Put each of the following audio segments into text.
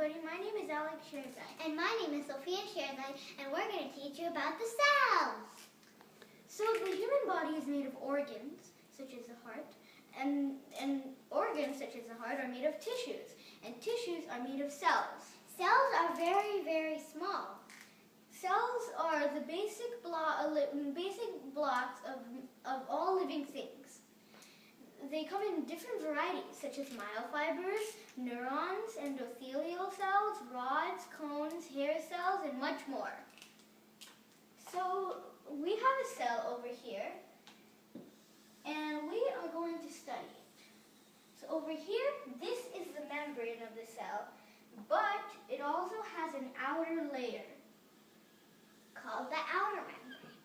everybody, my name is Alex Sherzai. And my name is Sophia Sherzai, and we're going to teach you about the cells. So the human body is made of organs, such as the heart, and organs, such as the heart, are made of tissues, and tissues are made of cells. Cells are very, very small. Cells are the basic blocks of all living things. They come in different varieties, such as myofibers, neurons, endothelial cells, rods, cones, hair cells, and much more. So we have a cell over here, and we are going to study it. So over here, this is the membrane of the cell, but it also has an outer layer. Called the outer membrane.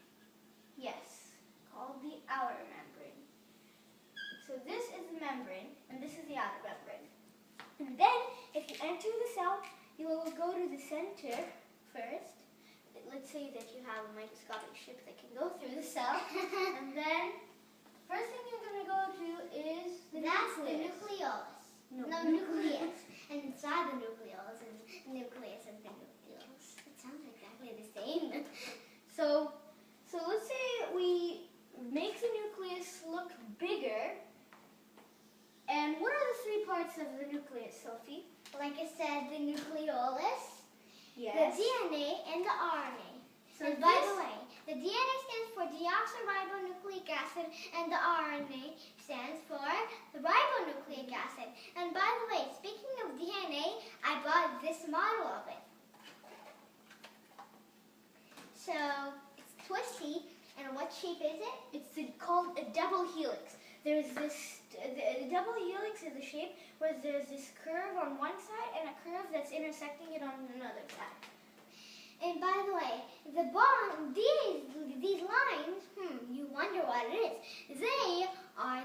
Yes, called the outer membrane. So this is the membrane, and this is the outer membrane. And then, if you enter the cell, you will go to the center first. Let's say that you have a microscopic ship that can go through the cell. And then, first thing you're going to go to is the That's nucleus. the nucleolus. No, Nucleus. And inside the nucleolus is nucleus and the nucleolus. It sounds exactly the same. So let's say we make the nucleus look bigger. And what are the three parts of the nucleus, Sophie? Like I said, the nucleolus, Yes. the DNA, and the RNA. So And by the way, the DNA stands for deoxyribonucleic acid, and the RNA stands for the ribonucleic acid. And by the way, speaking of DNA, I bought this model of it. So, it's twisty, and what shape is it? It's called a double helix. There's this, the double helix is the shape where there's this curve on one side and a curve that's intersecting it on another side. And by the way, the bond, these lines, you wonder what it is. They are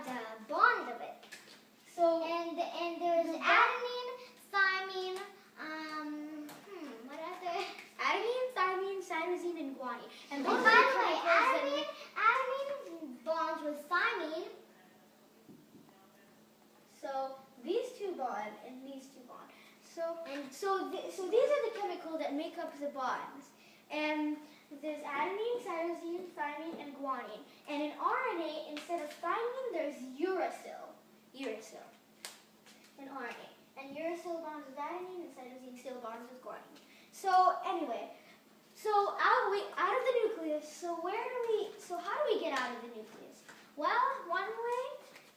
the bond of it. So And there's adenine, thymine, what other? adenine, thymine, cytosine, and guanine. And Oh, those by are the way, chemicals adenine bonds with thymine. so these two bond and these two bond. So these are the chemicals that make up the bonds. And there's adenine, cytosine, thymine, and guanine. And in RNA, instead of thymine, there's uracil. Uracil in RNA. And uracil bonds with adenine, and cytosine still bonds with guanine. So anyway, out of the nucleus. So how do we get out of the nucleus? Well, one way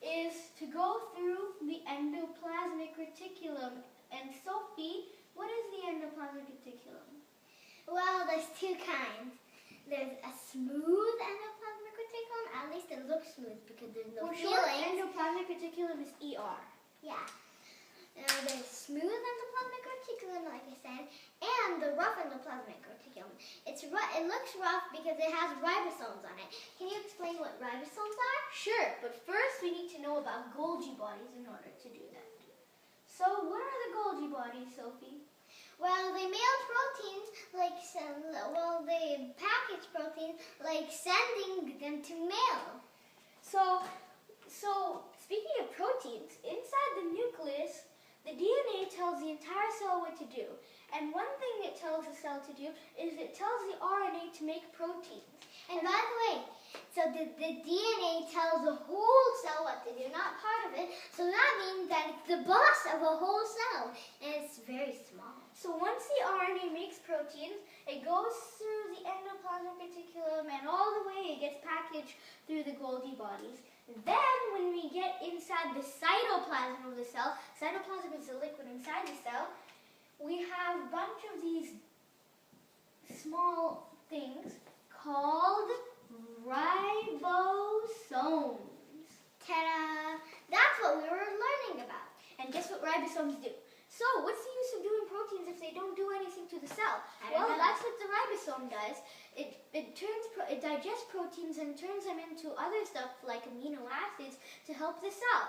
is to go through the endoplasmic reticulum. And Sophie, what is the endoplasmic reticulum? Well, there's two kinds. There's a smooth endoplasmic reticulum. At least it looks smooth because there's no For short, feelings. endoplasmic reticulum is ER. Yeah. There's smooth endoplasmic reticulum, like I said, and the rough endoplasmic reticulum. It looks rough because it has ribosomes on it. Can you explain what ribosomes are? Sure, but first we need to know about Golgi bodies in order to do that. So what are the Golgi bodies, Sophie? Well, they mail proteins they package proteins like sending them to mail. So speaking of proteins, inside the nucleus, the DNA tells the entire cell what to do. And one thing it tells the cell to do is it tells the RNA to make proteins. And by the way, so the DNA tells the whole cell what to do, not part of it. So that means that it's the boss of a whole cell, and it's very small. So once the RNA makes proteins, it goes through the endoplasmic reticulum and all the way it gets packaged through the Golgi bodies. Then when we get inside the cytoplasm of the cell, cytoplasm is the liquid inside the cell, we have a bunch of these small things called ribosomes. Ta-da! That's what we were learning about. And guess what ribosomes do? So, what's the use of doing proteins if they don't do anything to the cell? I don't know. That's what the ribosome does. It digests proteins and turns them into other stuff like amino acids to help the cell.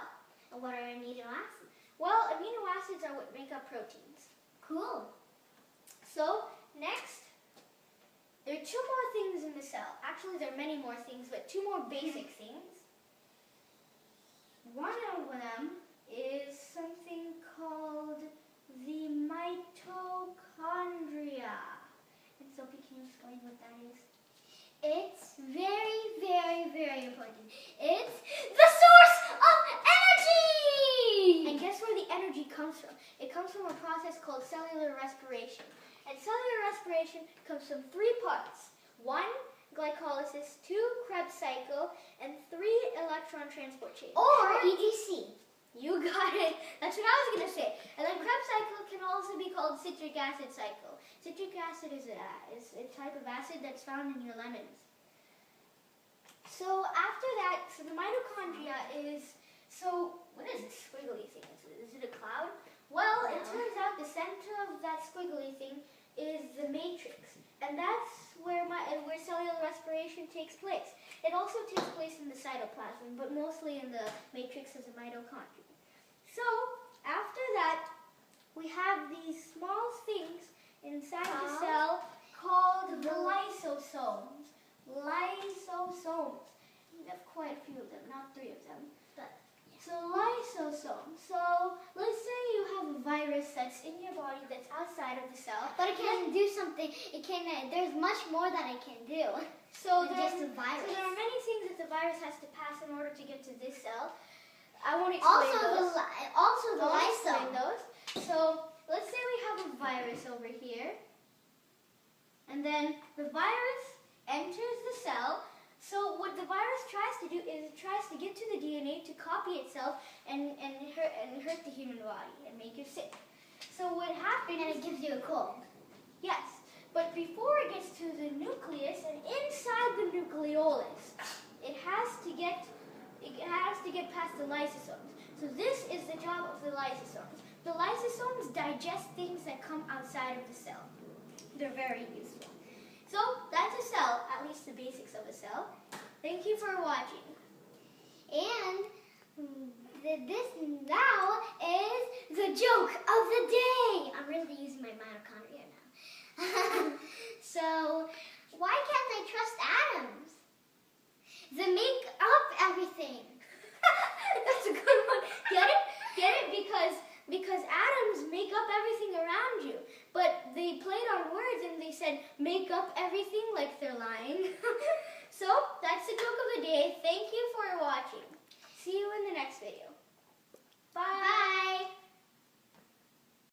And what are amino acids? Well, amino acids are what make up proteins. Cool. So, next, there are two more things in the cell. Actually, there are many more things, but two more basic things. One of them is something called comes from. It comes from a process called cellular respiration. And cellular respiration comes from 3 parts. 1, glycolysis, 2, Krebs cycle, and 3, electron transport chain. Or EGC. You got it. That's what I was going to say. And then Krebs cycle can also be called citric acid cycle. Citric acid is a type of acid that's found in your lemons. So after that, so the mitochondria is, so what is this squiggly thing? Is it a cloud? Well, it turns out the center of that squiggly thing is the matrix. And that's where cellular respiration takes place. It also takes place in the cytoplasm, but mostly in the matrix of the mitochondria. So, after that, we have these small things inside the cell called the lysosomes. Lysosomes. We have quite a few of them, not 3 of them. So lysosomes. So let's say you have a virus that's in your body that's outside of the cell. But it can do something. It can. There's much more that it can do. So just a virus. So there are many things that the virus has to pass in order to get to this cell. I won't explain those. Also the I'll explain lysosome. those. So let's say we have a virus over here, and then the virus enters the cell. So what the virus tries to do is it tries to get to the DNA to copy itself and hurt the human body and make you sick. So what happens? And it gives you a cold. Yes, but before it gets to the nucleus and inside the nucleolus, it has to get past the lysosomes. So this is the job of the lysosomes. The lysosomes digest things that come outside of the cell. They're very useful. So that's a cell, at least the basics of a cell. Thank you for watching. And this now is the joke of the day. I'm really using my mitochondria now. So, why can't I trust atoms? They make up everything. That's a good one. Get it? Get it? Because atoms make up everything around you. But they played on words and they said, make up everything like they're lying. So, that's the joke of the day. Thank you for watching. See you in the next video. Bye. Bye.